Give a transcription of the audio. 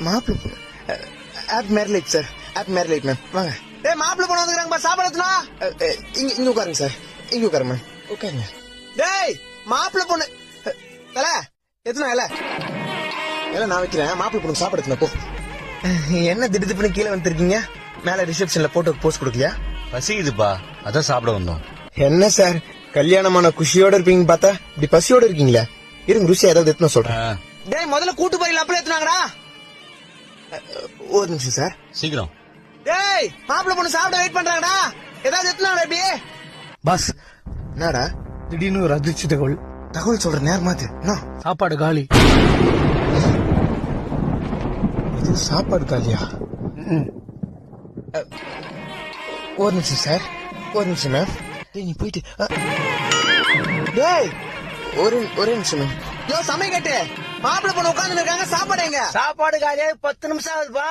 மாப்பிள்ள பொண்ணு ஆப் மேரேஜ் சார், ஆப் மேரேஜ் மேம். வாங்க. டேய் மாப்பிள்ள பொண்ணு வந்துக்கிறாங்க, சாப்பாடு எடுத்துனா. இங்க உட்காருங்க சார், இங்க உட்காருங்க மேம், உட்காருங்க. டேய் மாப்பிள்ள பொண்ணு தல எத்தனா இல்ல நான் வைக்கிறேன். மாப்பிள்ள பொண்ணு சாப்பாடு எடுத்துனா போ. என்ன திடீர் பண்ணி கீழே வந்துருக்கீங்க? மேல ரிசப்ஷன்ல போட்டோ போஸ்ட் கொடுக்கலையா? பசிக்குதுப்பா, அதான் சாப்பிட வந்தோம். என்ன சார் கல்யாணமான குஷியோட இருப்பீங்க பார்த்தா இப்படி பசியோட இருக்கீங்களா? இருங்க ருசியா ஏதாவது எத்தனை சொல்றேன். டேய் முதல்ல கூட்டு போறீங்களா அப்பளே எத்தனாங்கடா? ஒரு நிமிஷம் சார். சீக்கிரம். டேய் மாப்பிள்ள பொண்ணு சாப்பிட வெயிட் பண்றாங்கடா, ஏதாவது எத்தனாங்கடா இப்படி? பாஸ், என்னடா திடீர்னு ஒரு அதிர்ச்சி தகவல். தகவல் சொல்ற நேரமாது. சாப்பாடு காலி. இது சாப்பாடு காலியா? ஒரு நிமிஷம் சார், ஒரு நிமிஷம் மேம். டேய் நீ போயிட்டு டேய் ஒரே நிமிஷம் மேம். யோ சமையல் கட்டு, மாப்பிள்ள பொண்ணு உட்கார்ந்து இருக்காங்க, சாப்பாடு எங்க? சாப்பாடு காலியா 10 நிமிஷம் ஆகுதுப்பா.